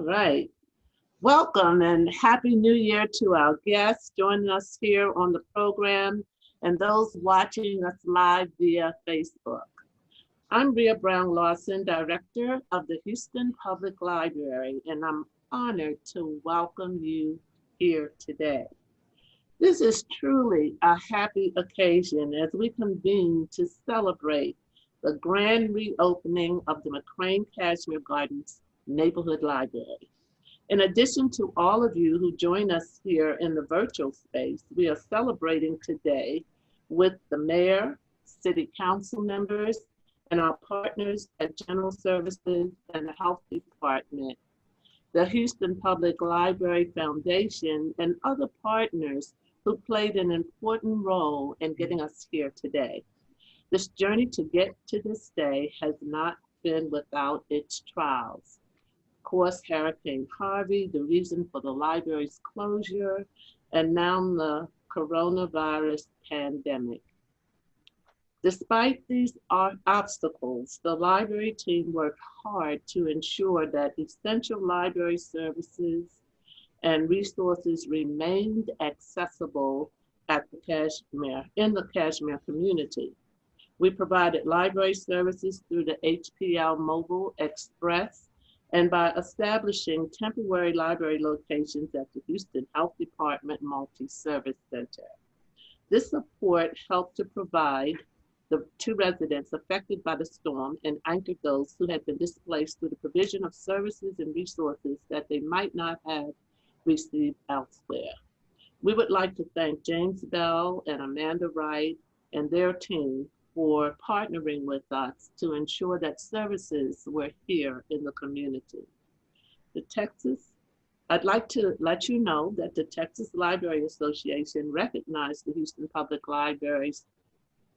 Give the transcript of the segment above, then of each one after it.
right. Welcome and Happy New Year to our guests joining us here on the program and those watching us live via Facebook. I'm Rhea Lawson, Director of the Houston Public Library, and I'm honored to welcome you here today. This is truly a happy occasion as we convene to celebrate the grand reopening of the McCrane-Kashmere Gardens Neighborhood Library. In addition to all of you who join us here in the virtual space, we are celebrating today with the mayor, city council members, and our partners at General Services and the Health Department, the Houston Public Library Foundation, and other partners who played an important role in getting us here today. This journey to get to this day has not been without its trials. Of course, Hurricane Harvey, the reason for the library's closure, and now the coronavirus pandemic. Despite these obstacles, the library team worked hard to ensure that essential library services and resources remained accessible at the in the Kashmere community. We provided library services through the HPL Mobile Express and by establishing temporary library locations at the Houston Health Department Multi-Service Center. This support helped to provide to residents affected by the storm and anchored those who had been displaced through the provision of services and resources that they might not have received elsewhere. We would like to thank James Bell and Amanda Wright and their team for partnering with us to ensure that services were here in the community. I'd like to let you know that the Texas Library Association recognized the Houston Public Library's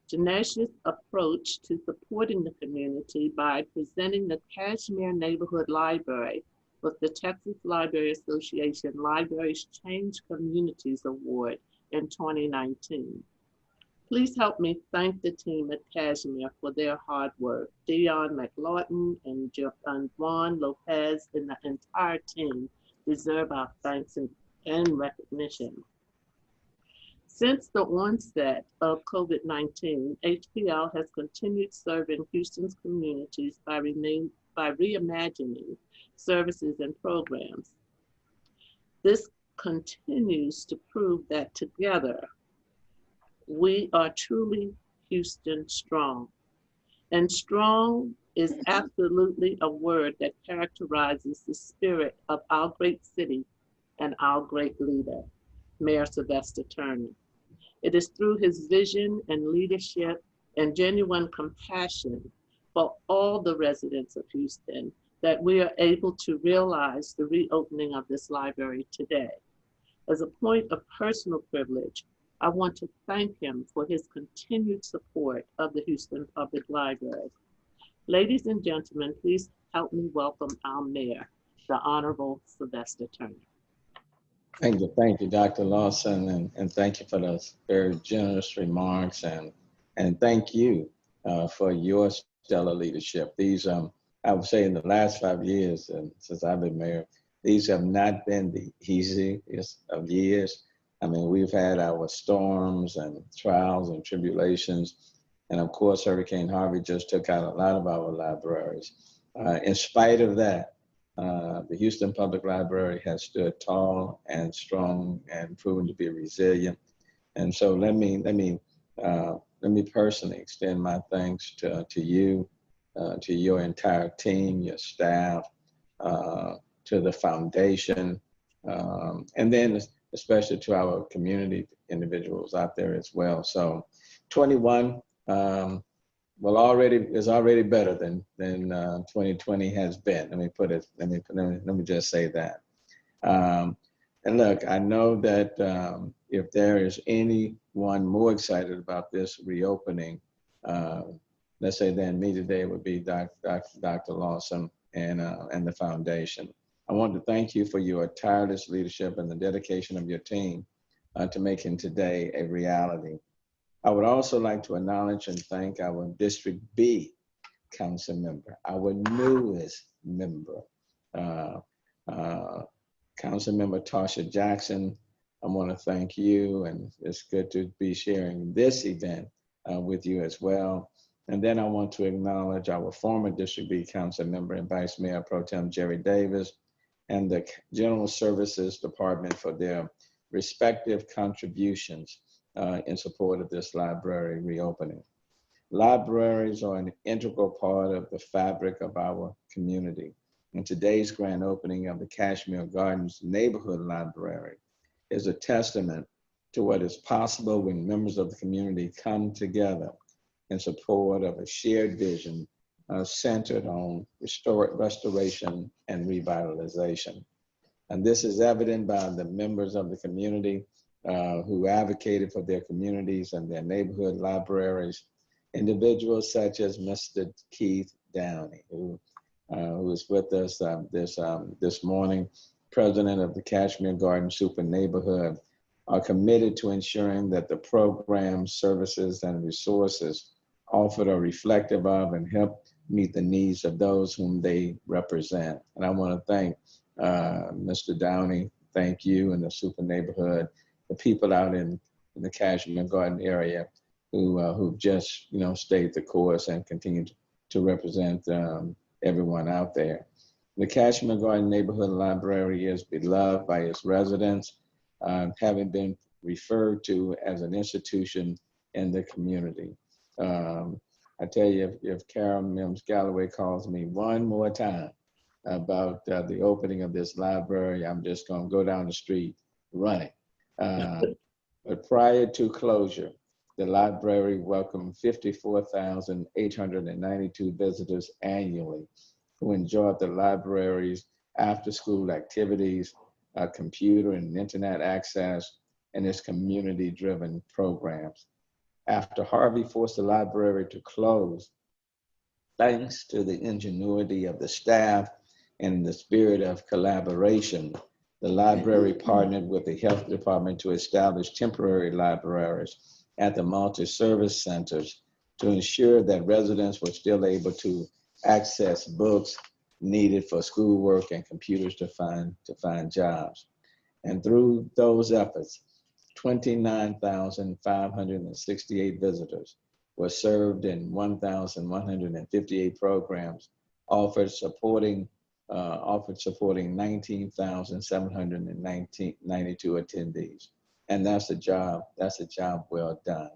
tenacious approach to supporting the community by presenting the Kashmere Neighborhood Library with the Texas Library Association Libraries Change Communities Award in 2019. Please help me thank the team at Kashmere for their hard work. Dion McLaughlin and Juan Lopez and the entire team deserve our thanks and recognition. Since the onset of COVID-19, HPL has continued serving Houston's communities by reimagining services and programs. This continues to prove that together, we are truly Houston strong. And strong is absolutely a word that characterizes the spirit of our great city and our great leader, Mayor Sylvester Turner. It is through his vision and leadership and genuine compassion for all the residents of Houston that we are able to realize the reopening of this library today. As a point of personal privilege, I want to thank him for his continued support of the Houston Public Library. Ladies and gentlemen, please help me welcome our mayor, the Honorable Sylvester Turner. Thank you, Dr. Lawson, and thank you for those very generous remarks, and thank you for your stellar leadership. These, I would say in the last 5 years, and since I've been mayor, these have not been the easiest of years. I mean, we've had our storms and trials and tribulations. And of course, Hurricane Harvey just took out a lot of our libraries. In spite of that, the Houston Public Library has stood tall and strong and proven to be resilient. And so let me personally extend my thanks to you, to your entire team, your staff, to the foundation, and then especially to our community individuals out there as well. So 21 is already better than 2020 has been. Let me just say that. And look, I know that if there is anyone more excited about this reopening, let's say than me today, would be Dr. Lawson and the foundation. I want to thank you for your tireless leadership and the dedication of your team to making today a reality. I would also like to acknowledge and thank our District B council member, our newest member, Councilmember Tarsha Jackson, I want to thank you, and it's good to be sharing this event with you as well. And then I want to acknowledge our former District B Council member and Vice Mayor Pro Tem Jerry Davis and the General Services Department for their respective contributions in support of this library reopening. Libraries are an integral part of the fabric of our community. And today's grand opening of the Kashmere Gardens Neighborhood Library is a testament to what is possible when members of the community come together in support of a shared vision centered on restoration and revitalization. And this is evident by the members of the community who advocated for their communities and their neighborhood libraries. Individuals such as Mr. Keith Downey, who is with us this morning, president of the Kashmere Garden Super Neighborhood, are committed to ensuring that the programs, services, and resources offered are reflective of and help meet the needs of those whom they represent. And I want to thank Mr. Downey, thank you, and the Super Neighborhood, the people out in the Kashmere Garden area who've just stayed the course and continue to represent everyone out there. The Kashmere Garden Neighborhood Library is beloved by its residents, having been referred to as an institution in the community. I tell you, if Carol Mims Galloway calls me one more time about the opening of this library, I'm just going to go down the street running. But prior to closure, the library welcomed 54,892 visitors annually who enjoyed the library's after-school activities, computer and internet access, and its community-driven programs. After Harvey forced the library to close, thanks to the ingenuity of the staff and the spirit of collaboration, the library partnered with the health department to establish temporary libraries at the multi-service centers to ensure that residents were still able to access books needed for schoolwork and computers to find jobs. And through those efforts, 29,568 visitors were served in 1,158 programs, offered supporting 19,792 attendees. And that's a job well done.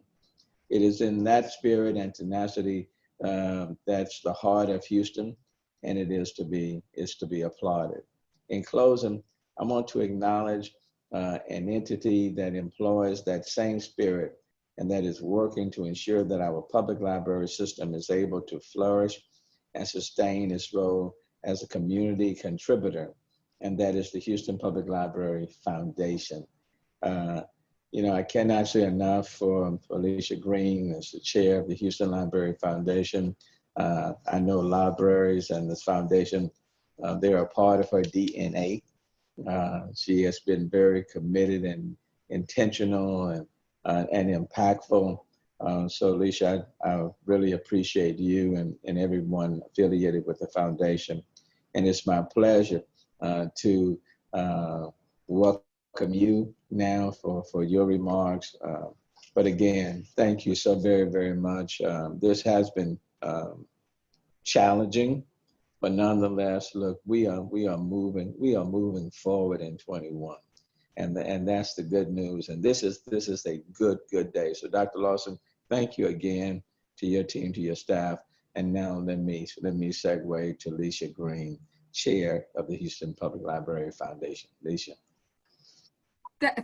It is in that spirit and tenacity that's the heart of Houston, and it is to be applauded. In closing, I want to acknowledge an entity that employs that same spirit and that is working to ensure that our public library system is able to flourish and sustain its role as a community contributor, and that is the Houston Public Library Foundation. I cannot say enough for Alicia Green as the chair of the Houston Library Foundation. I know libraries and this foundation, they're a part of her DNA. She has been very committed and intentional and impactful. So Alicia, I really appreciate you and everyone affiliated with the foundation. And it's my pleasure to welcome you now for your remarks. But again, thank you so very, very much. This has been challenging, but nonetheless, look, we are moving forward in 21, and that's the good news. And this is a good day. So Dr. Lawson, thank you again to your team, to your staff. And now let me segue to Alicia Green, chair of the Houston Public Library Foundation. Alicia.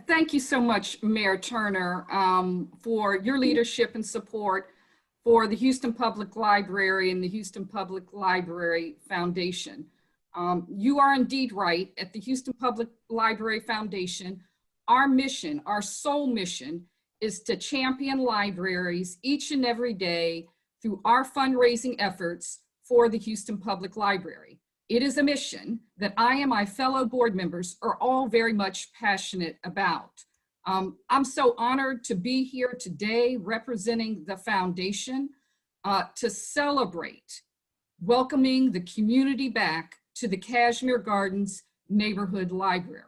Thank you so much, Mayor Turner, for your leadership and support for the Houston Public Library and the Houston Public Library Foundation. You are indeed right. At the Houston Public Library Foundation, our mission, our sole mission, is to champion libraries each and every day through our fundraising efforts for the Houston Public Library. It is a mission that I and my fellow board members are all very much passionate about. I'm so honored to be here today representing the foundation to celebrate welcoming the community back to the Kashmere Gardens neighborhood library.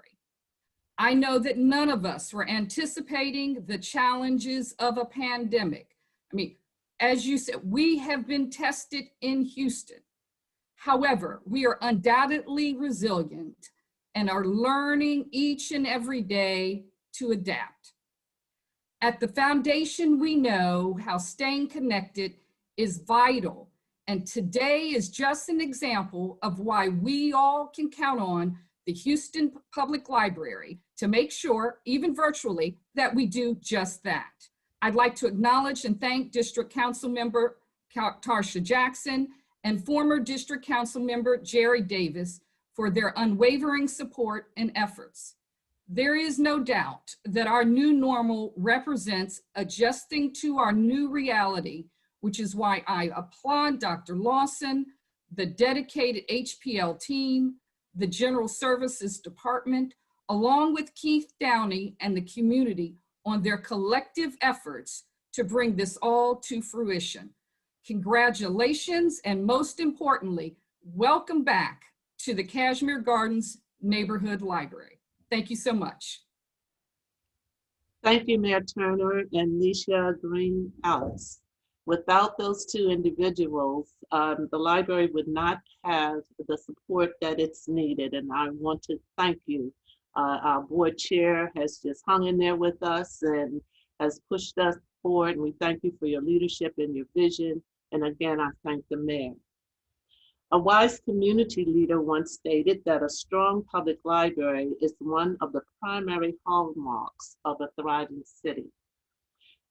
I know that none of us were anticipating the challenges of a pandemic. I mean, as you said, we have been tested in Houston. However, we are undoubtedly resilient and are learning each and every day to adapt. At the foundation, we know how staying connected is vital, and today is just an example of why we all can count on the Houston Public Library to make sure, even virtually, that we do just that. I'd like to acknowledge and thank District Council Member Tarsha Jackson and former District Council Member Jerry Davis for their unwavering support and efforts. There is no doubt that our new normal represents adjusting to our new reality, which is why I applaud Dr. Lawson, the dedicated HPL team, the General Services Department, along with Keith Downey and the community on their collective efforts to bring this all to fruition. Congratulations, and most importantly, welcome back to the Kashmere Gardens Neighborhood Library. Thank you so much. Thank you, Mayor Turner and Nisha Green Alice. Without those two individuals, the library would not have the support that it's needed, and I want to thank you. Our board chair has just hung in there with us and has pushed us forward, and we thank you for your leadership and your vision. And again, I thank the mayor. A wise community leader once stated that a strong public library is one of the primary hallmarks of a thriving city.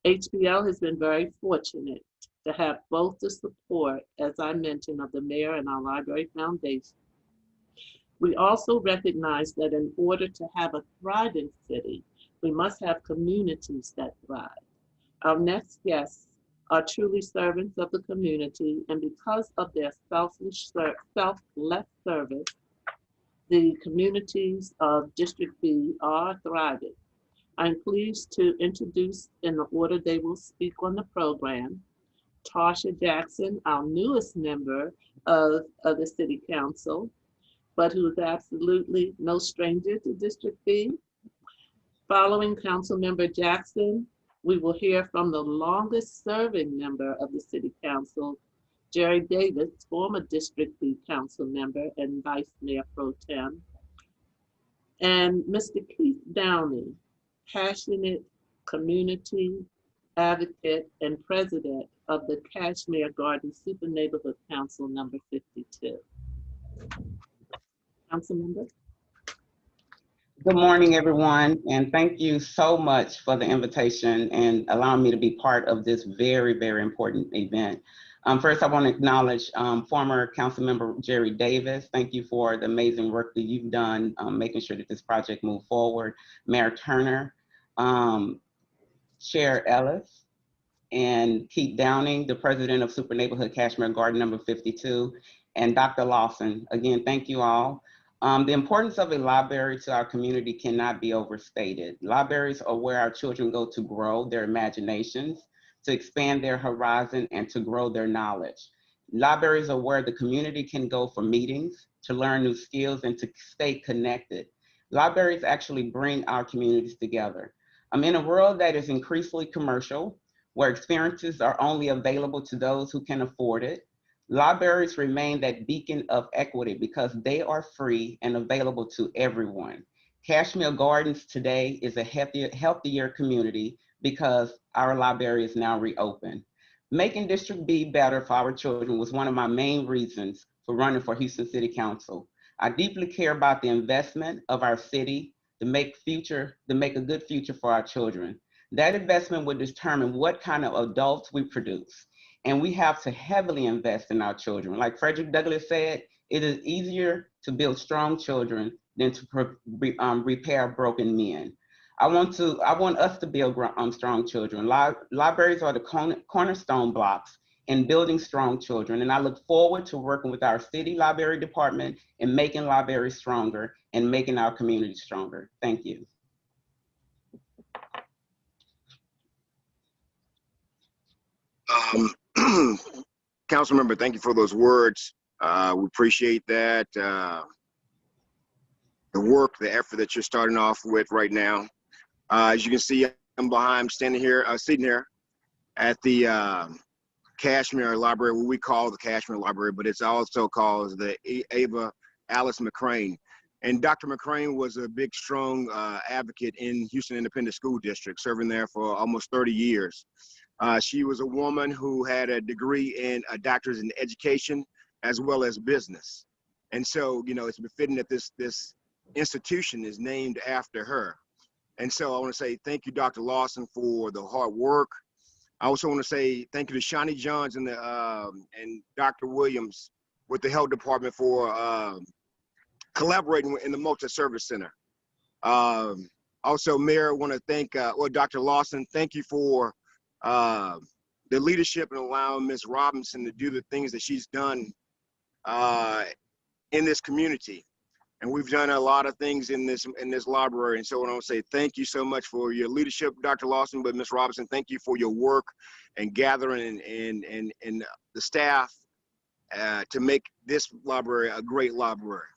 HBL has been very fortunate to have both the support, as I mentioned, of the mayor and our library foundation. We also recognize that in order to have a thriving city, we must have communities that thrive. Our next guests are truly servants of the community, and because of their selfless service, the communities of District B are thriving. I'm pleased to introduce, in the order they will speak on the program, Tarsha Jackson, our newest member of the City Council, but who is absolutely no stranger to District B. Following Councilmember Jackson, we will hear from the longest serving member of the City Council, Jerry Davis, former District B Council member and Vice Mayor Pro Tem, and Mr. Keith Downey, passionate community advocate and president of the Kashmere Gardens Super Neighborhood Council number 52. Councilmember. Good morning, everyone, and thank you so much for the invitation and allowing me to be part of this very, very important event. First, I want to acknowledge former Councilmember Jerry Davis. Thank you for the amazing work that you've done making sure that this project moved forward. Mayor Turner, Chair Ellis, and Keith Downing, the president of Super Neighborhood Kashmere Garden number 52, and Dr. Lawson. Again, thank you all. The importance of a library to our community cannot be overstated. Libraries are where our children go to grow their imaginations, to expand their horizon, and to grow their knowledge. Libraries are where the community can go for meetings, to learn new skills, and to stay connected. Libraries actually bring our communities together. In a world that is increasingly commercial, where experiences are only available to those who can afford it, libraries remain that beacon of equity because they are free and available to everyone. Kashmere Gardens today is a healthier community because our library is now reopened. Making District B better for our children was one of my main reasons for running for Houston City Council. I deeply care about the investment of our city to make a good future for our children. That investment would determine what kind of adults we produce. And we have to heavily invest in our children. Like Frederick Douglass said, it is easier to build strong children than to repair broken men. I want us to build strong children. Libraries are the cornerstone blocks in building strong children. And I look forward to working with our city library department in making libraries stronger and making our community stronger. Thank you. Councilmember, thank you for those words. We appreciate that. the work, the effort that you're starting off with right now. As you can see, I'm sitting here at the Kashmere Library, what we call the Kashmere Library, but it's also called the Ava Alice McCrane. And Dr. McCrane was a big, strong advocate in Houston Independent School District, serving there for almost 30 years. She was a woman who had a degree in a doctorate in education as well as business. And so, you know, it's befitting that this institution is named after her. And so I want to say thank you, Dr. Lawson, for the hard work. I also want to say thank you to Shawnee Johns and Dr. Williams with the health department for collaborating in the multi-service center. Also, Mayor, I want to thank Dr. Lawson. Thank you for the leadership and allowing Ms. Robinson to do the things that she's done in this community. And we've done a lot of things in this library. And so I want to say thank you so much for your leadership, Dr. Lawson, but Ms. Robinson, thank you for your work and gathering and the staff to make this library a great library.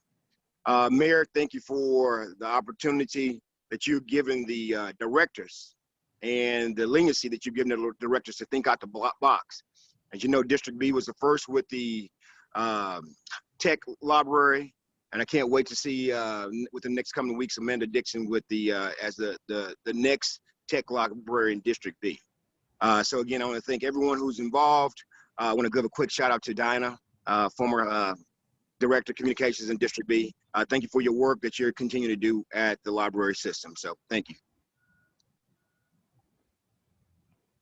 Mayor, thank you for the opportunity that you've given the directors and the leniency that you've given the directors to think out the box. As you know, District B was the first with the tech library. And I can't wait to see within the next coming weeks Amanda Dixon with as the next tech library in District B. So again, I want to thank everyone who's involved. I want to give a quick shout out to Dinah, former Director of Communications in District B. Thank you for your work that you're continuing to do at the library system. So thank you.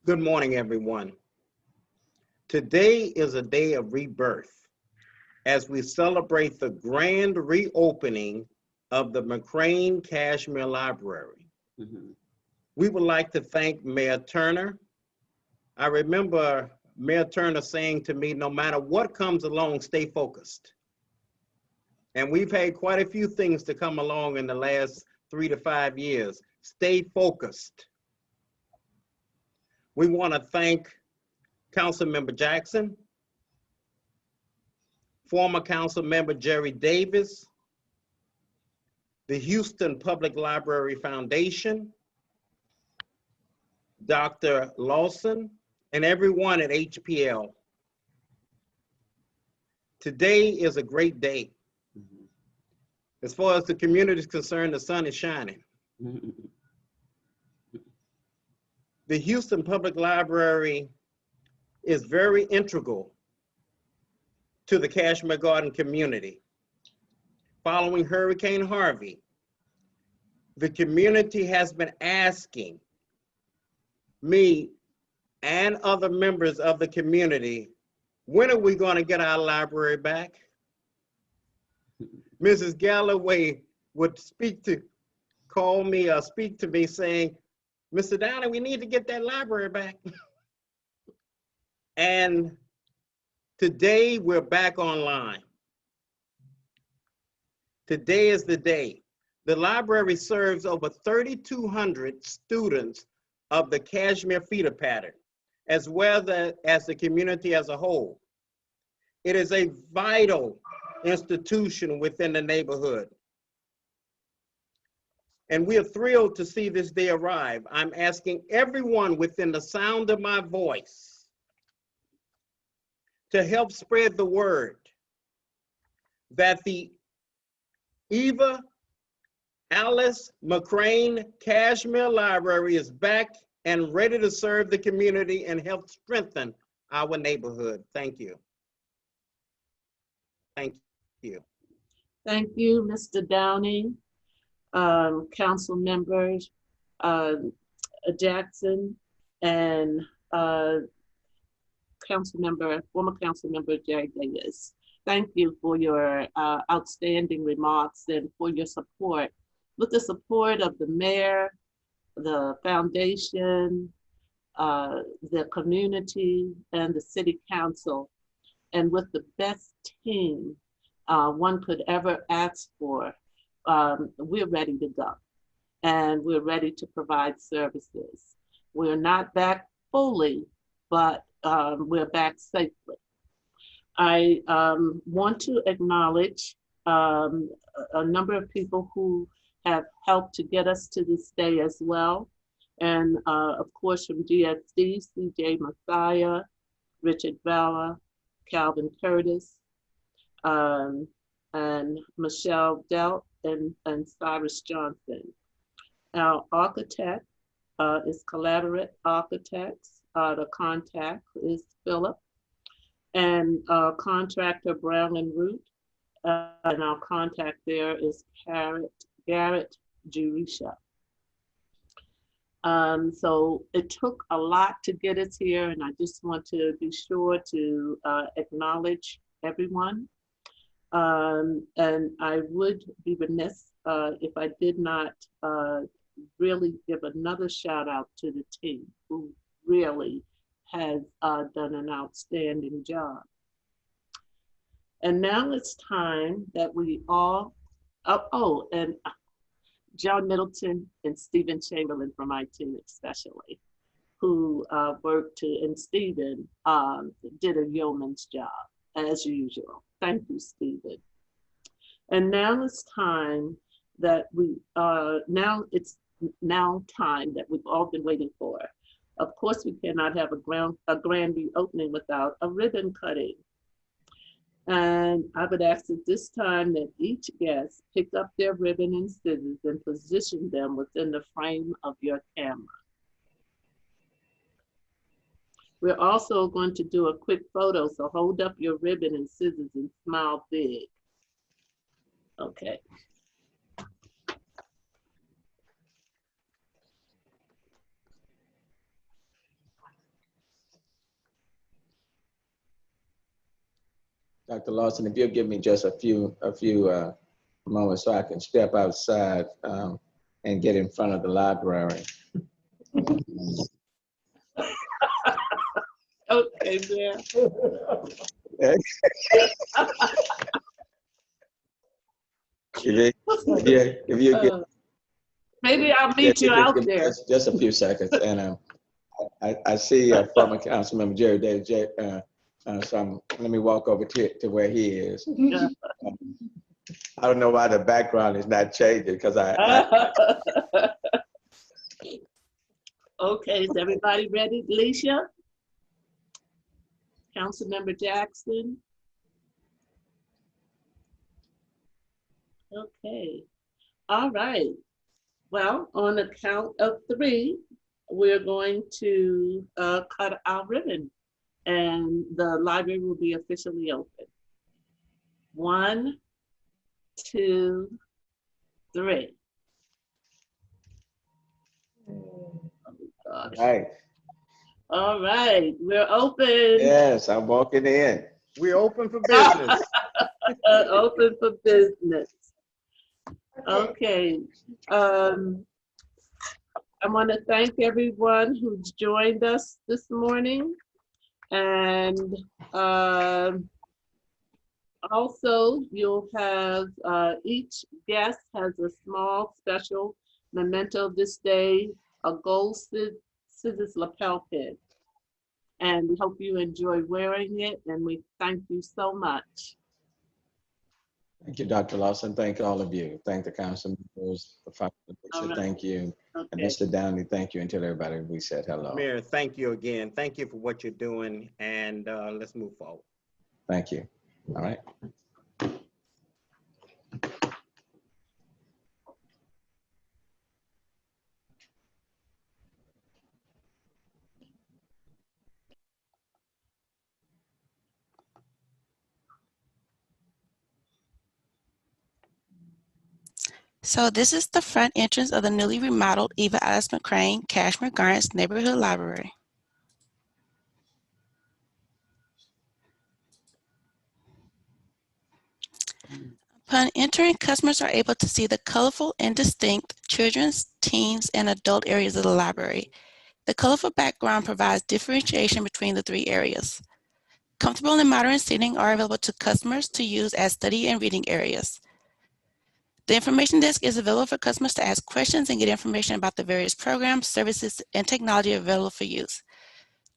Good morning, everyone. Today is a day of rebirth as we celebrate the grand reopening of the McCrane-Kashmere Library. We would like to thank Mayor Turner. I remember Mayor Turner saying to me, no matter what comes along, stay focused. And we've had quite a few things to come along in the last 3 to 5 years. Stay focused. We want to thank Councilmember Jackson, former Council Member Jerry Davis, the Houston Public Library Foundation, Dr. Lawson, and everyone at HPL. Today is a great day. As far as the community is concerned, the sun is shining. The Houston Public Library is very integral to the Kashmere Garden community. Following Hurricane Harvey, the community has been asking me and other members of the community, when are we going to get our library back? Mrs. Galloway would speak to me saying, Mr. Downey, we need to get that library back. And today we're back online. Today is the day. The library serves over 3,200 students of the Kashmere feeder pattern, as well as the community as a whole. It is a vital institution within the neighborhood. And we are thrilled to see this day arrive. I'm asking everyone within the sound of my voice to help spread the word that the Eva Alice McCrane-Kashmere Library is back and ready to serve the community and help strengthen our neighborhood. Thank you. Thank you. Thank you, Mr. Downing. Council members Jackson and former Council Member Jerry Davis. Thank you for your outstanding remarks and for your support. With the support of the mayor, the foundation, the community, and the city council, and with the best team one could ever ask for, we're ready to go. And we're ready to provide services. We're not back fully, but we're back safely. I want to acknowledge a number of people who have helped to get us to this day as well. And of course, from DXD, CJ Messiah, Richard Valla, Calvin Curtis, and Michelle Delt, and Cyrus Johnson. Our architect is Collaborate Architects. The contact is Philip. And contractor Brown and Root. And our contact there is Garrett Jurisha. So it took a lot to get us here, and I just want to be sure to acknowledge everyone. And I would be remiss if I did not really give another shout out to the team who really has done an outstanding job. And now it's time that we all, and John Middleton and Stephen Chamberlain from my team especially, who worked to, and Stephen did a yeoman's job as usual. Thank you, Stephen. And now it's time that it's time that we've all been waiting for. Of course, we cannot have a grand reopening without a ribbon cutting. And I would ask at this time that each guest pick up their ribbon and scissors and position them within the frame of your camera. We're also going to do a quick photo, so hold up your ribbon and scissors and smile big. Okay. Dr. Lawson, if you'll give me just a few moments so I can step outside and get in front of the library. Okay, man. If you get, maybe I'll meet you out there. Just a few seconds, and I see former Councilmember Jerry Davis. So let me walk over to where he is. I don't know why the background is not changing because Okay, is everybody ready? Alicia? Councilmember Jackson? Okay, all right. Well, on the count of 3, we're going to cut our ribbon, and the library will be officially open. 1, 2, 3. Oh, gosh. Right. All right, we're open. Yes, I'm walking in. We're open for business. Open for business. Okay. I want to thank everyone who's joined us this morning. And also, you'll have, each guest has a small special memento this day, a gold scissors lapel pin. And we hope you enjoy wearing it, and we thank you so much. Thank you, Dr. Lawson. Thank all of you. Thank the council members, the faculty. Right. Thank you. Okay. And Mr. Downey, thank you. And tell everybody we said hello. Mayor, thank you again. Thank you for what you're doing, and let's move forward. Thank you. All right. So this is the front entrance of the newly remodeled Eva Alice McCrane-Kashmere Gardens Neighborhood Library. Upon entering, customers are able to see the colorful and distinct children's, teens, and adult areas of the library. The colorful background provides differentiation between the 3 areas. Comfortable and modern seating are available to customers to use as study and reading areas. The information desk is available for customers to ask questions and get information about the various programs, services, and technology available for use.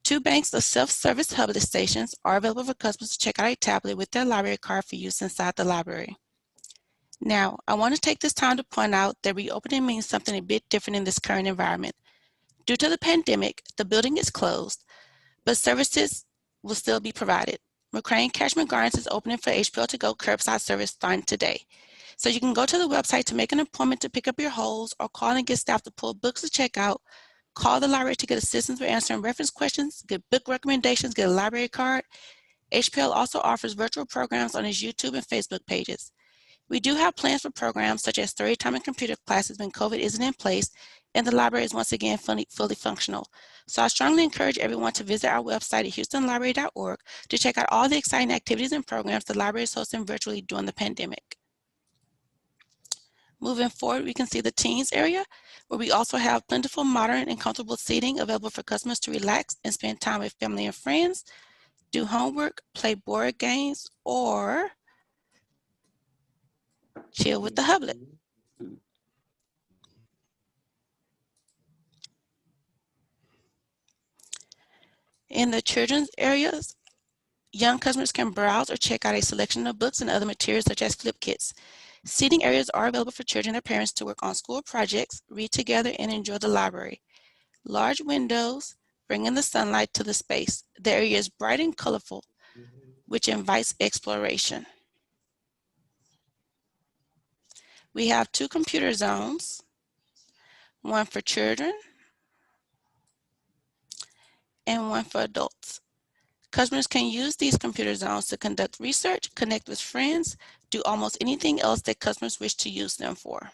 2 banks of self-service hub stations are available for customers to check out a tablet with their library card for use inside the library. Now, I want to take this time to point out that reopening means something a bit different in this current environment. Due to the pandemic, the building is closed, but services will still be provided. McCrane-Kashmere Gardens is opening for HPL to go curbside service starting today. So you can go to the website to make an appointment to pick up your holds, or call and get staff to pull books to check out, call the library to get assistance with answering reference questions, get book recommendations, get a library card. HPL also offers virtual programs on its YouTube and Facebook pages. We do have plans for programs such as story time and computer classes when COVID isn't in place and the library is once again fully functional. So I strongly encourage everyone to visit our website at houstonlibrary.org to check out all the exciting activities and programs the library is hosting virtually during the pandemic. Moving forward, we can see the teens area, where we also have plentiful, modern, and comfortable seating available for customers to relax and spend time with family and friends, do homework, play board games, or chill with the hublet. In the children's areas, young customers can browse or check out a selection of books and other materials such as flip kits. Seating areas are available for children and their parents to work on school projects, read together, and enjoy the library. Large windows bring in the sunlight to the space. The area is bright and colorful, which invites exploration. We have 2 computer zones, one for children and one for adults. Customers can use these computer zones to conduct research, connect with friends, do almost anything else that customers wish to use them for.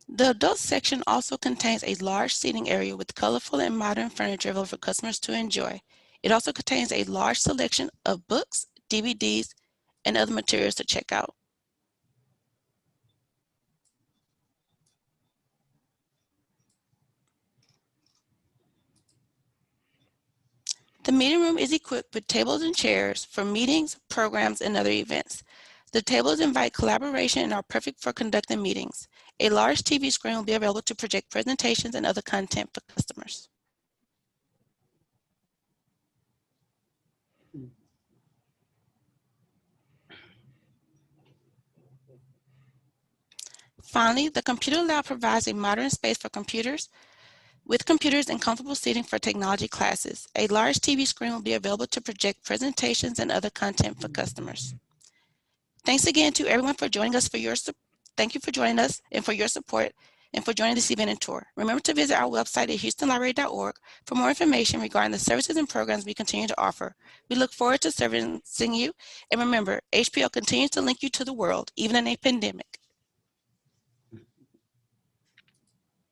The adult section also contains a large seating area with colorful and modern furniture available for customers to enjoy. It also contains a large selection of books, DVDs, and other materials to check out. The meeting room is equipped with tables and chairs for meetings, programs, and other events. The tables invite collaboration and are perfect for conducting meetings. A large TV screen will be available to project presentations and other content for customers. Finally, the computer lab provides a modern space for computers and comfortable seating for technology classes. A large TV screen will be available to project presentations and other content for customers. Thanks again to everyone for joining us. Thank you for joining us and for your support and for joining this event and tour. Remember to visit our website at houstonlibrary.org for more information regarding the services and programs we continue to offer. We look forward to servicing you. And remember, HPL continues to link you to the world, even in a pandemic.